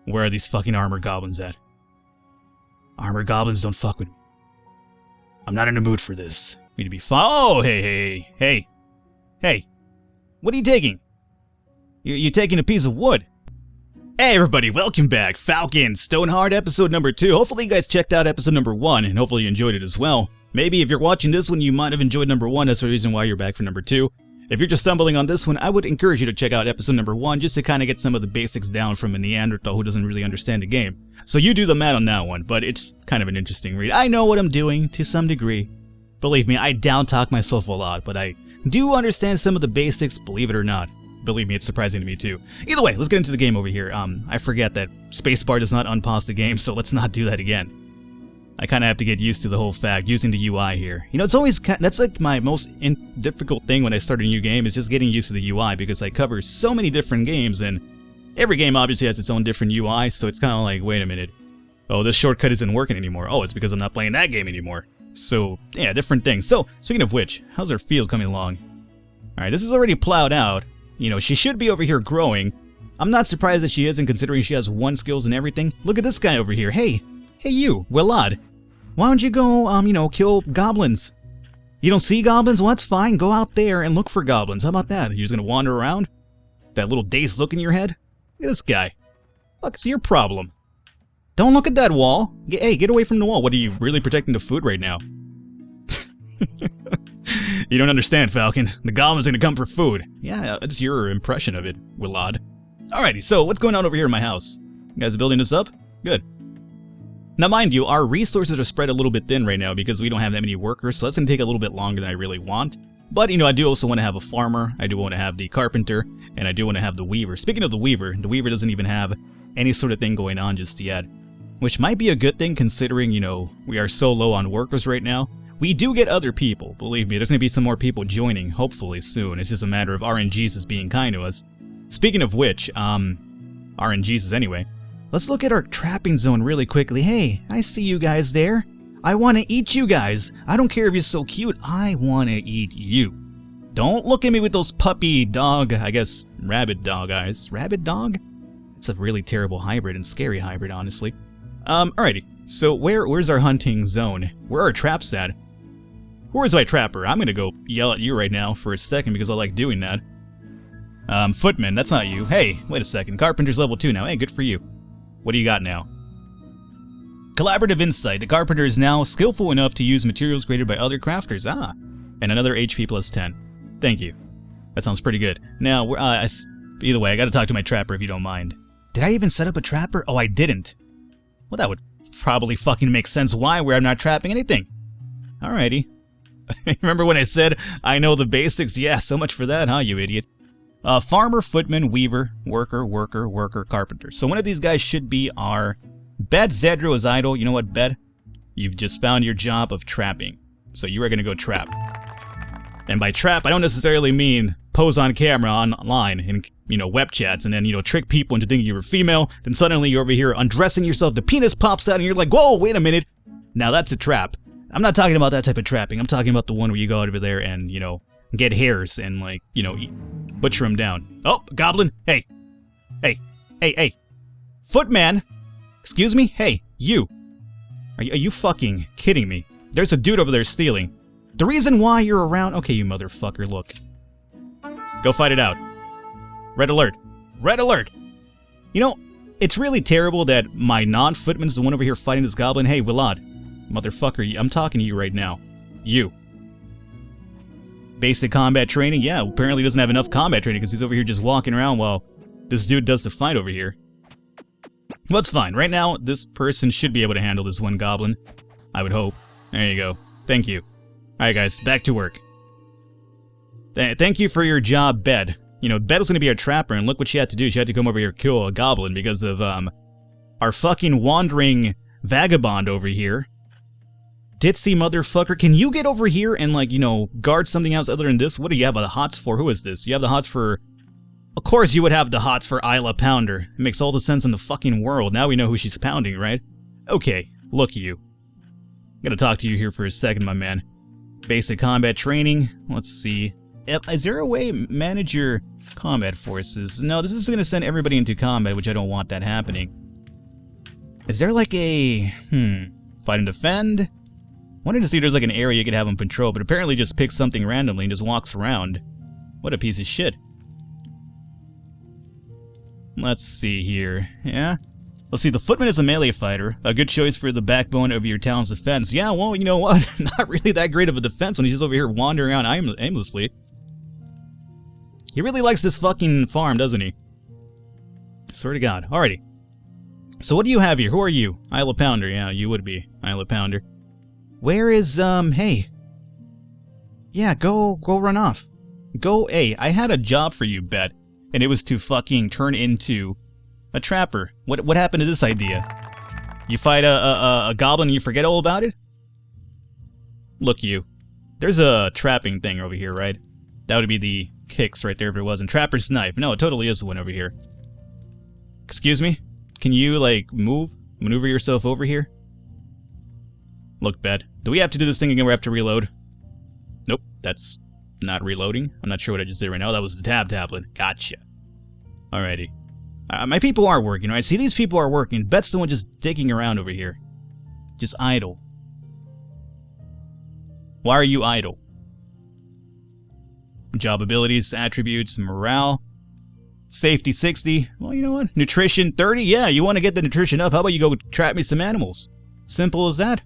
Where are these fucking armored goblins at? Armored goblins don't fuck with me. I'm not in the mood for this. Need to be fine. Oh, hey. What are you taking? You're taking a piece of wood. Hey everybody, welcome back. Falcon, Stonehearth, episode number 2. Hopefully you guys checked out episode number 1, and hopefully you enjoyed it as well. Maybe if you're watching this one, you might have enjoyed number 1. That's the reason why you're back for number 2. If you're just stumbling on this one, I would encourage you to check out episode number 1 just to kind of get some of the basics down from a Neanderthal who doesn't really understand the game. So you do the math on that one, but it's kind of an interesting read. I know what I'm doing to some degree. Believe me, I down-talk myself a lot, but I do understand some of the basics, believe it or not. Believe me, it's surprising to me too. Either way, let's get into the game over here. I forget that spacebar does not unpause the game, so let's not do that again. I kind of have to get used to the whole fact, using the UI here. You know, it's always, that's like my most difficult thing when I start a new game, is just getting used to the UI, because I cover so many different games, and every game obviously has its own different UI, so it's kind of like, wait a minute. Oh, this shortcut isn't working anymore. Oh, it's because I'm not playing that game anymore. So, yeah, different things. So, speaking of which, how's our field coming along? Alright, this is already plowed out. You know, she should be over here growing. I'm not surprised that she isn't, considering she has 1 skills and everything. Look at this guy over here. Hey you, Willad. Why don't you go, you know, kill goblins? You don't see goblins? Well, that's fine. Go out there and look for goblins. How about that? You're just gonna wander around? That little dazed look in your head? Look at this guy. Look, it's your problem. Don't look at that wall. Hey, get away from the wall. What, are you really protecting the food right now? You don't understand, Falcon. The goblins are gonna come for food. Yeah, that's your impression of it, Willad. Alrighty, so what's going on over here in my house? You guys building this up? Good. Now, mind you, our resources are spread a little bit thin right now because we don't have that many workers, so that's gonna take a little bit longer than I really want. But, you know, I do also want to have a farmer, I do want to have the carpenter, and I do want to have the weaver. Speaking of the weaver doesn't even have any sort of thing going on just yet. Which might be a good thing considering, you know, we are so low on workers right now. We do get other people, believe me. There's going to be some more people joining, hopefully soon. It's just a matter of RNGesus being kind to us. Speaking of which, RNGesus anyway. Let's look at our trapping zone really quickly. Hey, I see you guys there. I want to eat you guys. I don't care if you're so cute. I want to eat you. Don't look at me with those puppy dog, I guess, rabbit dog eyes. Rabbit dog? It's a really terrible hybrid and scary hybrid, honestly. Alrighty. So where's our hunting zone? Where are our traps at? Where's my trapper? I'm gonna go yell at you right now for a second because I like doing that. Footman, that's not you. Hey, wait a second. Carpenter's level 2 now. Hey, good for you. What do you got now? Collaborative insight. The carpenter is now skillful enough to use materials created by other crafters. Ah, and another HP plus 10. Thank you. That sounds pretty good. Now, either way, I gotta talk to my trapper if you don't mind. Did I even set up a trapper? Oh, I didn't. Well, that would probably fucking make sense why I'm not trapping anything. Alrighty. Remember when I said I know the basics? Yeah, so much for that, huh, you idiot? Farmer, footman, weaver, worker, carpenter. So one of these guys should be our... Bet Zedro is idle. You know what, Bet? You've just found your job of trapping. So you are going to go trap. And by trap, I don't necessarily mean pose on camera online in, you know, web chats and then, you know, trick people into thinking you're a female. Then suddenly you're over here undressing yourself, the penis pops out and you're like, whoa, wait a minute. Now that's a trap. I'm not talking about that type of trapping. I'm talking about the one where you go over there and, you know, get hairs and, like, you know, butcher them down. Oh, goblin. Hey. Footman. Excuse me? Hey, you. Are you fucking kidding me? There's a dude over there stealing. The reason why you're around... Okay, you motherfucker, look. Go fight it out. Red alert. Red alert! You know, it's really terrible that my non-footman's the one over here fighting this goblin. Hey, Willad. Motherfucker, I'm talking to you right now. You. Basic combat training? Yeah, apparently doesn't have enough combat training because he's over here just walking around while this dude does the fight over here. Well, that's fine. Right now, this person should be able to handle this one goblin. I would hope. There you go. Thank you. Alright guys, back to work. Thank you for your job, Bed. You know, Bed was going to be our trapper, and look what she had to do. She had to come over here and kill a goblin because of, our fucking wandering vagabond over here. Ditzy motherfucker, can you get over here and, like, you know, guard something else other than this? What do you have the hots for? Who is this? You have the hots for... Of course you would have the hots for Isla Pounder. It makes all the sense in the fucking world. Now we know who she's pounding, right? Okay, look you. I'm gonna talk to you here for a second, my man. Basic combat training. Let's see. Is there a way manage your combat forces? No, this is gonna send everybody into combat, which I don't want that happening. Is there like a... Fight and defend? Wanted to see if there's like an area you could have him patrol, but apparently just picks something randomly and just walks around. What a piece of shit. Let's see here. Yeah? Let's see, the Footman is a melee fighter. A good choice for the backbone of your town's defense. Yeah, well, you know what? Not really that great of a defense when he's just over here wandering around aimlessly. He really likes this fucking farm, doesn't he? Swear to God. Alrighty. So what do you have here? Who are you? Isle of Pounder. Yeah, you would be. Isle of Pounder. Where is, hey. Yeah, go run off. Hey, I had a job for you, Bet. And it was to fucking turn into a trapper. What happened to this idea? You fight a goblin and you forget all about it? Look, you. There's a trapping thing over here, right? That would be the kicks right there if it wasn't. Trapper's knife. No, it totally is the one over here. Excuse me? Can you, like, maneuver yourself over here? Look, Bet. Do we have to do this thing again where we have to reload? Nope, that's not reloading. I'm not sure what I just did right now. That was the tab tablet. Gotcha. Alrighty. My people are working, right? See, these people are working. Bet's the one just digging around over here. Just idle. Why are you idle? Job abilities, attributes, morale. Safety 60. Well, you know what? Nutrition 30. Yeah, you want to get the nutrition up. How about you go trap me some animals? Simple as that.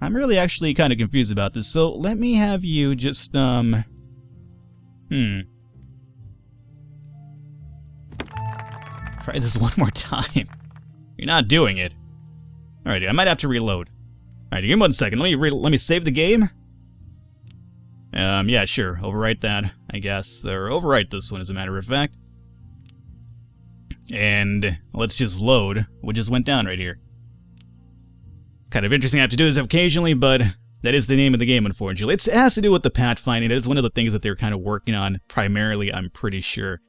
I'm really actually kind of confused about this, so let me have you just, Try this one more time. You're not doing it. Alrighty, I might have to reload. Alright, give me 1 second. Let me save the game. Yeah, sure. Overwrite that, I guess. Or overwrite this one, as a matter of fact. And let's just load what just went down right here. It's kind of interesting I have to do this occasionally, but that is the name of the game, unfortunately. It has to do with the pathfinding. That is one of the things that they're kind of working on, primarily, I'm pretty sure.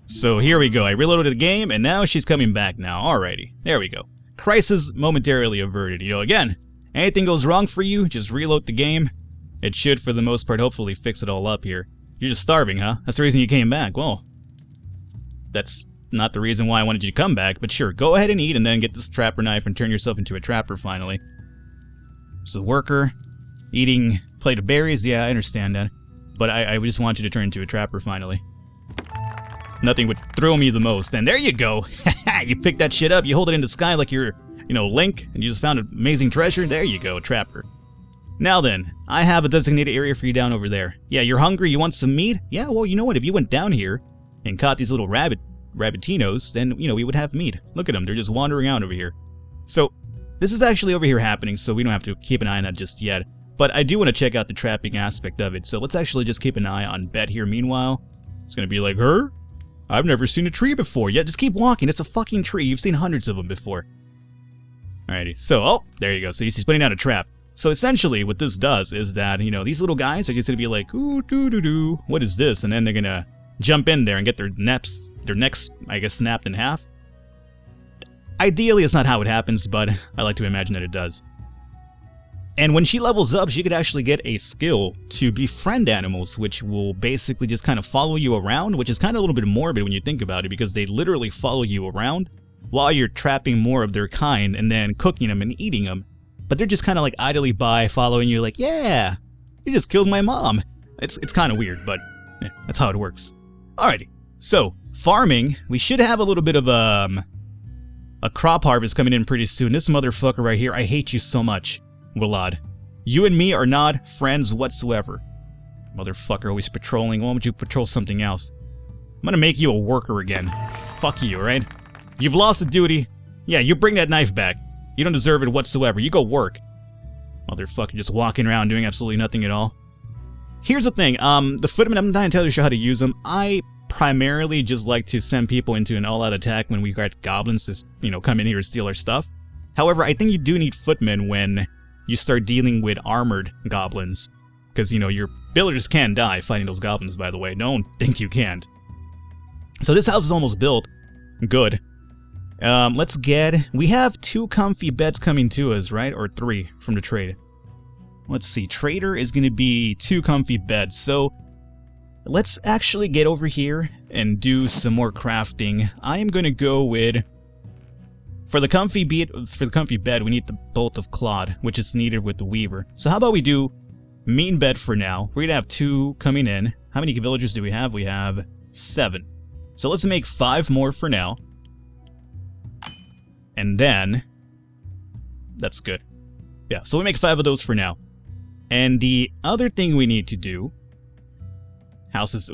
So here we go. I reloaded the game, and now she's coming back now. Alrighty. There we go. Crisis momentarily averted. You know, again, anything goes wrong for you, just reload the game. It should, for the most part, hopefully fix it all up here. You're just starving, huh? That's the reason you came back. Well, that's not the reason why I wanted you to come back, but sure, go ahead and eat and then get this trapper knife and turn yourself into a trapper finally. So, worker, eating plate of berries, yeah, I understand that. But I just want you to turn into a trapper finally. Nothing would thrill me the most. And there you go! You pick that shit up, you hold it in the sky like you're, you know, Link, and you just found an amazing treasure. There you go, trapper. Now then, I have a designated area for you down over there. Yeah, you're hungry, you want some meat? Yeah, well, you know what, if you went down here and caught these little rabbitinos, then, you know, we would have meat. Look at them, they're just wandering out over here. So, this is actually over here happening, so we don't have to keep an eye on that just yet. But I do want to check out the trapping aspect of it, so let's actually just keep an eye on Bet here meanwhile. It's gonna be like, her? I've never seen a tree before. Yeah, just keep walking, it's a fucking tree. You've seen hundreds of them before. Alrighty, so, oh, there you go. So she's putting out a trap. So essentially, what this does is that, you know, these little guys are just gonna be like, ooh, doo-doo-doo, what is this? And then they're gonna jump in there and get their necks, I guess, snapped in half. Ideally, it's not how it happens, but I like to imagine that it does. And when she levels up, she could actually get a skill to befriend animals, which will basically just kind of follow you around, which is kind of a little bit morbid when you think about it, because they literally follow you around while you're trapping more of their kind and then cooking them and eating them. But they're just kind of like idly by, following you like, yeah, you just killed my mom. It's kind of weird, but that's how it works. Alrighty, so, farming, we should have a little bit of a crop harvest coming in pretty soon. This motherfucker right here, I hate you so much, Willard. You and me are not friends whatsoever. Motherfucker always patrolling. Why don't you patrol something else? I'm gonna make you a worker again. Fuck you, right? You've lost the duty. Yeah, you bring that knife back. You don't deserve it whatsoever. You go work. Motherfucker just walking around doing absolutely nothing at all. Here's the thing. The footmen, I'm not entirely sure how to use them. I primarily just like to send people into an all-out attack when we got goblins to, you know, come in here and steal our stuff. However, I think you do need footmen when you start dealing with armored goblins. Because, you know, your villagers can die fighting those goblins, by the way. Don't think you can't. So this house is almost built. Good. Let's get... We have 2 comfy beds coming to us, right? Or 3 from the trade. Let's see. Trader is going to be 2 comfy beds. So, let's actually get over here and do some more crafting. I am going to go with For the comfy bed, we need the bolt of clod, which is needed with the weaver. So how about we do mean bed for now? We're gonna have 2 coming in. How many villagers do we have? We have 7. So let's make 5 more for now. And then that's good. Yeah, so we make 5 of those for now. And the other thing we need to do, house is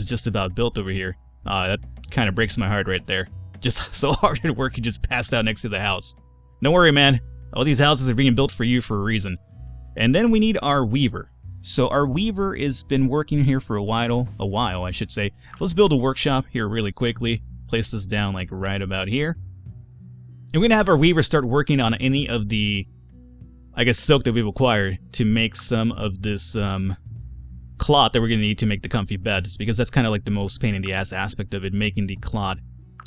just about built over here. That kind of breaks my heart right there. Just so hard at work, you just passed out next to the house. Don't worry, man. All these houses are being built for you for a reason. And then we need our weaver. So our weaver has been working here for a while, I should say. Let's build a workshop here really quickly. Place this down like right about here. And we're gonna have our weaver start working on any of the, I guess, silk that we've acquired to make some of this cloth that we're gonna need to make the comfy beds, because that's kind of like the most pain in the ass aspect of it, making the cloth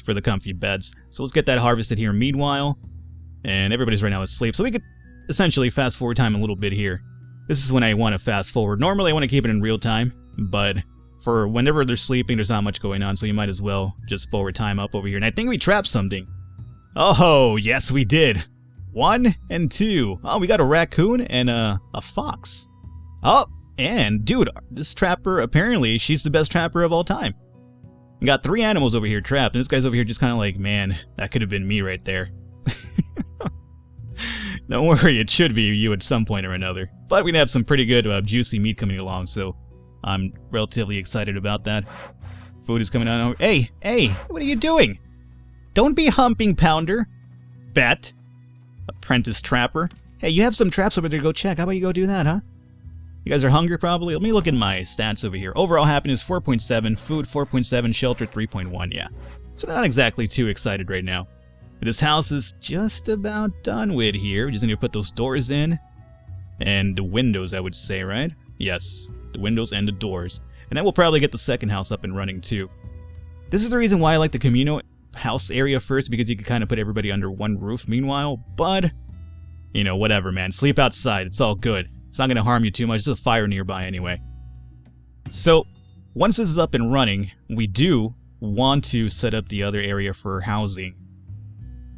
for the comfy beds. So let's get that harvested here meanwhile. And everybody's right now asleep, so we could essentially fast forward time a little bit here. This is when I want to fast forward. Normally I want to keep it in real time, but for whenever they're sleeping, there's not much going on, so you might as well just forward time up over here. And I think we trapped something. Oh, yes we did. 1 and 2. Oh, we got a raccoon and a fox. Oh, and dude, this trapper, apparently she's the best trapper of all time. We got 3 animals over here trapped, and this guy's over here just kind of like, man, that could have been me right there. Don't worry, it should be you at some point or another. But we're gonna have some pretty good juicy meat coming along, so I'm relatively excited about that. Food is coming on. Hey, what are you doing? Don't be humping, Pounder. Bet. Apprentice trapper. Hey, you have some traps over there to go check. How about you go do that, huh? You guys are hungry, probably? Let me look at my stats over here. Overall happiness, 4.7. Food, 4.7. Shelter, 3.1. Yeah. So not exactly too excited right now. But this house is just about done with here. We just need to put those doors in. And the windows, I would say, right? Yes. The windows and the doors. And then we'll probably get the second house up and running, too. This is the reason why I like the communal house area first, because you can kind of put everybody under one roof meanwhile. But, you know, whatever, man. Sleep outside. It's all good. It's not going to harm you too much. There's a fire nearby anyway. So, once this is up and running, we do want to set up the other area for housing.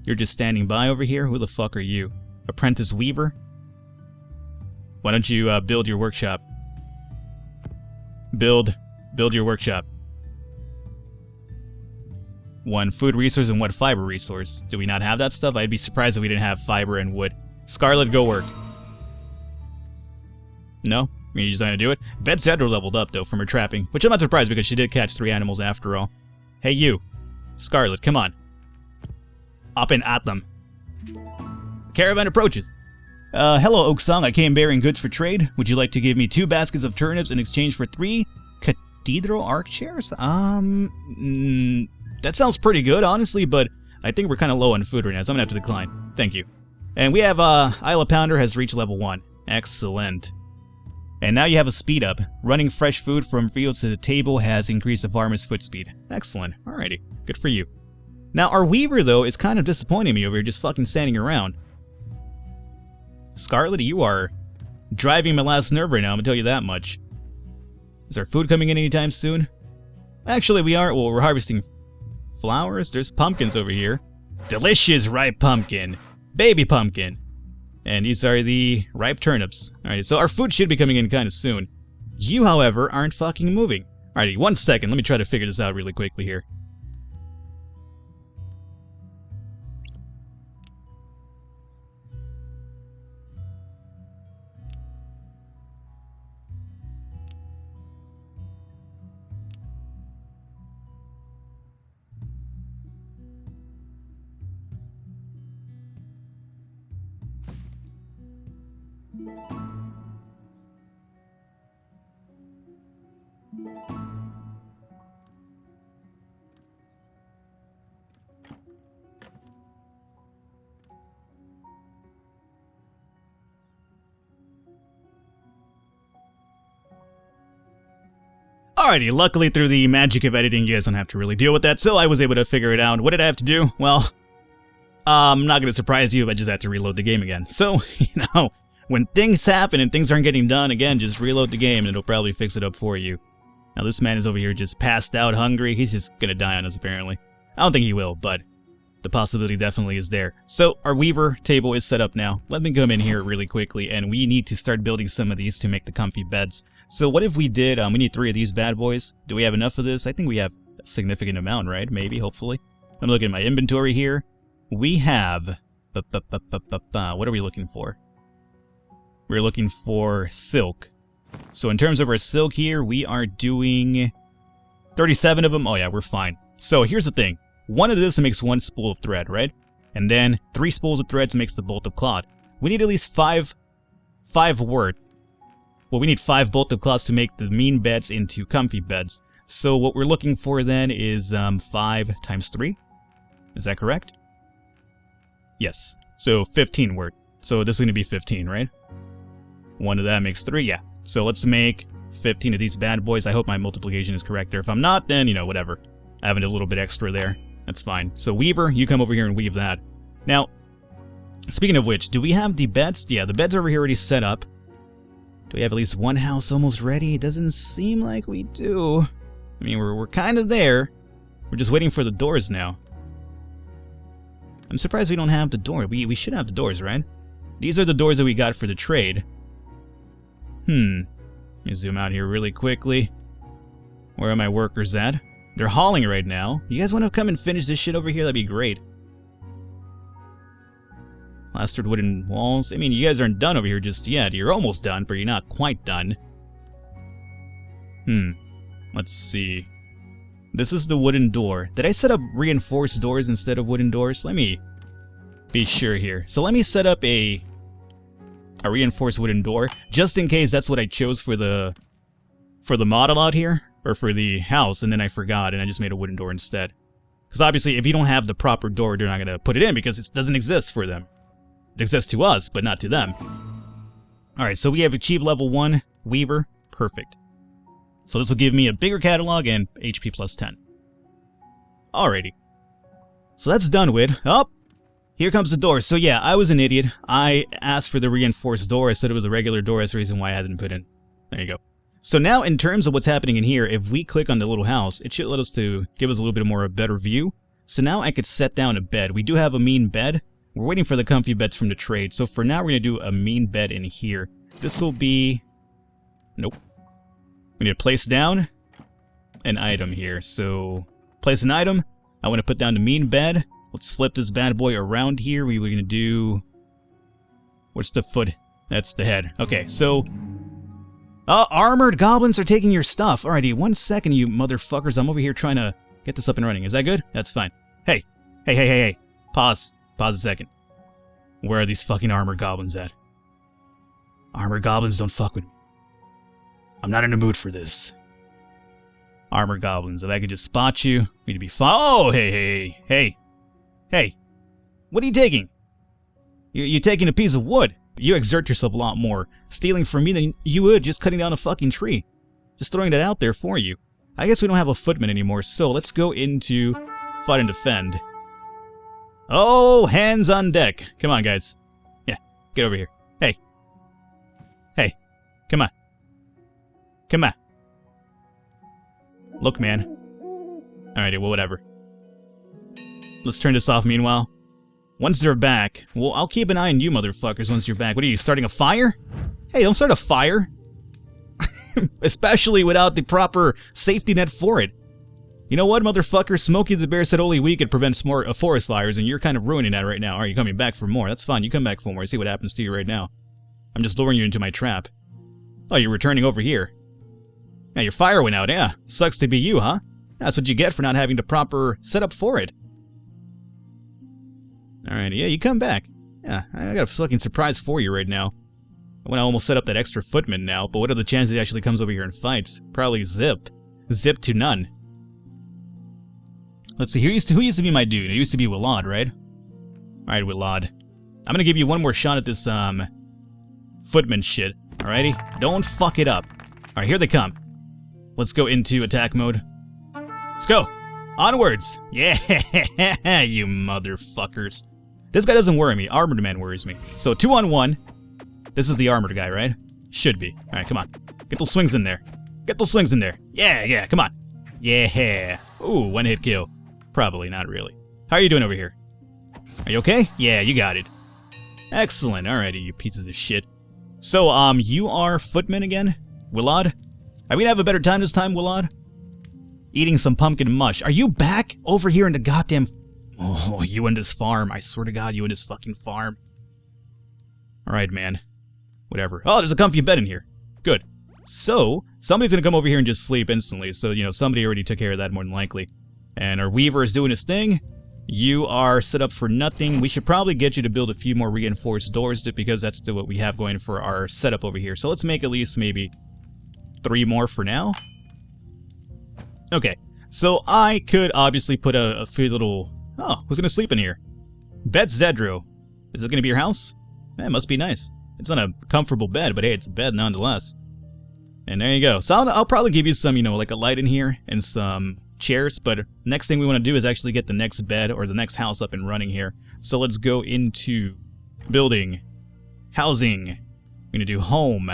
You're just standing by over here? Who the fuck are you? Apprentice Weaver? Why don't you build your workshop? Build your workshop. 1 food resource and 1 fiber resource. Do we not have that stuff? I'd be surprised if we didn't have fiber and wood. Scarlet, go work. No? You're just gonna do it? Bet Zedra leveled up, though, from her trapping. Which I'm not surprised, because she did catch 3 animals after all. Hey, you. Scarlet, come on. Up and at them. Caravan approaches. Hello, Oaksong. I came bearing goods for trade. Would you like to give me 2 baskets of turnips in exchange for 3 cathedral arc chairs? That sounds pretty good, honestly, but I think we're kind of low on food right now, so I'm gonna have to decline. Thank you. And we have, Isla Pounder has reached level 1. Excellent. And now you have a speed up. Running fresh food from fields to the table has increased the farmer's foot speed. Excellent. Alrighty. Good for you. Now, our weaver, though, is kind of disappointing me over here, just fucking standing around. Scarlet, you are driving my last nerve right now, I'm gonna tell you that much. Is our food coming in anytime soon? Actually, we are. Well, we're harvesting flowers. There's pumpkins over here. Delicious ripe pumpkin. Baby pumpkin. And these are the ripe turnips. Alright, so our food should be coming in kind of soon. You, however, aren't fucking moving. Alrighty, 1 second. Let me try to figure this out really quickly here. Alrighty, luckily through the magic of editing, you guys don't have to really deal with that, so I was able to figure it out. What did I have to do? Well, I'm not going to surprise you, I just had to reload the game again. So, you know, when things happen and things aren't getting done, again, just reload the game and it'll probably fix it up for you. Now this man is over here just passed out, hungry. He's just going to die on us, apparently. I don't think he will, but the possibility definitely is there. So our weaver table is set up now. Let me come in here really quickly, and we need to start building some of these to make the comfy beds. So what if we did, we need 3 of these bad boys. Do we have enough of this? I think we have a significant amount, right? Maybe, hopefully. I'm looking at my inventory here. We have, what are we looking for? We're looking for silk. So in terms of our silk here, we are doing 37 of them. Oh yeah, we're fine. So here's the thing. 1 of this makes 1 spool of thread, right? And then 3 spools of threads makes the bolt of cloth. We need at least 5 worth. Well, we need 5 bolt of cloth to make the mean beds into comfy beds. So what we're looking for then is 5 times 3. Is that correct? Yes. So 15 worth. So this is going to be 15, right? 1 of that makes 3, yeah. So let's make 15 of these bad boys. I hope my multiplication is correct there. If I'm not, then, you know, whatever. I have a little bit extra there. That's fine. So Weaver, you come over here and weave that. Now, speaking of which, do we have the beds? Yeah, the beds are over here already set up. Do we have at least 1 house almost ready? It doesn't seem like we do. I mean, we're kind of there. We're just waiting for the doors now. I'm surprised we don't have the door. We should have the doors, right? These are the doors that we got for the trade. Let me zoom out here really quickly. Where are my workers at? They're hauling right now. You guys want to come and finish this shit over here? That'd be great. Plastered wooden walls. I mean, you guys aren't done over here just yet. You're almost done, but you're not quite done. Let's see. This is the wooden door. Did I set up reinforced doors instead of wooden doors? Let me be sure here. So let me set up a reinforced wooden door, just in case that's what I chose for the model out here, or for the house, and then I forgot, and I just made a wooden door instead. Because obviously, if you don't have the proper door, they're not going to put it in, because it doesn't exist for them. It exists to us, but not to them. Alright, so we have achieved level 1 Weaver. Perfect. So this will give me a bigger catalog and HP plus 10. Alrighty. So that's done with. Oh! Here comes the door. So yeah, I was an idiot. I asked for the reinforced door. I said it was a regular door. That's the reason why I hadn't put in. There you go. So now, in terms of what's happening in here, if we click on the little house, it should let us give us a little bit more a better view. So now I could set down a bed. We do have a mean bed. We're waiting for the comfy beds from the trade. So for now, we're going to do a mean bed in here. This will be... Nope. We need to place down an item here. So, place an item. I want to put down the mean bed. Let's flip this bad boy around here. We're going to do... What's the foot? That's the head. Okay, so... armored goblins are taking your stuff. Alrighty, 1 second, you motherfuckers. I'm over here trying to get this up and running. Is that good? That's fine. Hey. Hey. Pause. Pause a second. Where are these fucking armored goblins at? Armored goblins don't fuck with me. I'm not in the mood for this. Armored goblins. If I could just spot you, we'd be fine. Oh, hey. What are you taking? You're taking a piece of wood. You exert yourself a lot more stealing from me than you would just cutting down a fucking tree. Just throwing that out there for you. I guess we don't have a footman anymore, so let's go into fight and defend. Oh, hands on deck. Come on, guys. Yeah, get over here. Hey. Come on. Look, man. Alrighty, well, whatever. Let's turn this off meanwhile. Once they're back, well, I'll keep an eye on you motherfuckers once you're back. What are you, starting a fire? Hey, don't start a fire. Especially without the proper safety net for it. You know what, motherfucker? Smokey the Bear said only we could prevent forest fires, and you're kind of ruining that right now. Are you coming back for more? That's fine, you come back for more. See what happens to you right now. I'm just luring you into my trap. Oh, you're returning over here. Yeah, your fire went out, yeah. Sucks to be you, huh? That's what you get for not having the proper setup for it. Alright, yeah, you come back. Yeah, I got a fucking surprise for you right now. I want to almost set up that extra footman now, but what are the chances he actually comes over here and fights? Probably zip. Zip to none. Let's see, who used to be my dude? It used to be Willard, right? Alright, Willard. I'm gonna give you one more shot at this, footman shit. Alrighty? Don't fuck it up. Alright, here they come. Let's go into attack mode. Let's go! Onwards! Yeah, you motherfuckers. This guy doesn't worry me. Armored man worries me. So 2-on-1. This is the armored guy, right? Should be. Alright, come on. Get those swings in there. Get those swings in there. Yeah, come on. Yeah. Ooh, 1-hit kill. Probably, not really. How are you doing over here? Are you okay? Yeah, you got it. Excellent. Alrighty, you pieces of shit. So, you are Footman again? Willard? Are we gonna have a better time this time, Willard? Eating some pumpkin mush. Are you back over here in the goddamn... Oh, you and this farm. I swear to God, you and this fucking farm. Alright, man. Whatever. Oh, there's a comfy bed in here. Good. So, somebody's gonna come over here and just sleep instantly. So, you know, somebody already took care of that more than likely. And our weaver is doing his thing. You are set up for nothing. We should probably get you to build a few more reinforced doors because that's still what we have going for our setup over here. So let's make at least maybe 3 more for now. Okay. So I could obviously put a few little... Oh, who's gonna sleep in here? Bet Zedro. Is it gonna be your house? That must be nice. It's not a comfortable bed, but hey, it's a bed nonetheless. And there you go. So I'll probably give you some, you know, like a light in here and some chairs, but next thing we want to do is actually get the next bed or the next house up and running here. So let's go into building, housing. We're going to do home.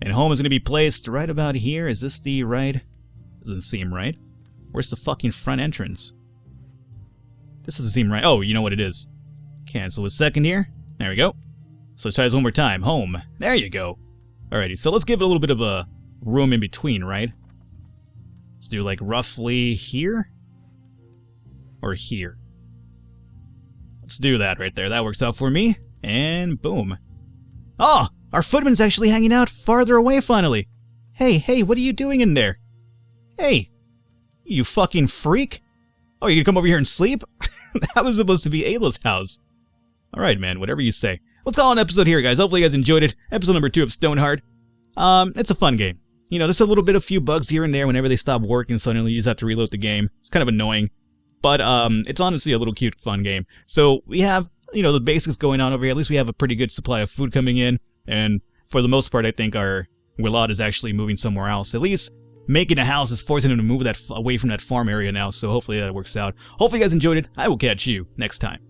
And home is going to be placed right about here. Is this the right? Doesn't seem right. Where's the fucking front entrance? This doesn't seem right. Oh, you know what it is. Cancel a second here. There we go. So let's try this one more time. Home. There you go. Alrighty, so let's give it a little bit of a room in between, right? Let's do like roughly here? Or here? Let's do that right there. That works out for me. And boom. Oh! Our footman's actually hanging out farther away finally. Hey, what are you doing in there? Hey! You fucking freak! Oh, you gonna come over here and sleep? That was supposed to be Ayla's house. Alright, man, whatever you say. Let's call it an episode here, guys. Hopefully you guys enjoyed it. Episode number 2 of Stonehearth. It's a fun game. You know, there's a little bit of few bugs here and there whenever they stop working, suddenly you just have to reload the game. It's kind of annoying. But, it's honestly a little cute, fun game. So, we have, you know, the basics going on over here. At least we have a pretty good supply of food coming in. And for the most part, I think our Willard is actually moving somewhere else. At least making a house is forcing him to move that away from that farm area now. So hopefully that works out. Hopefully you guys enjoyed it. I will catch you next time.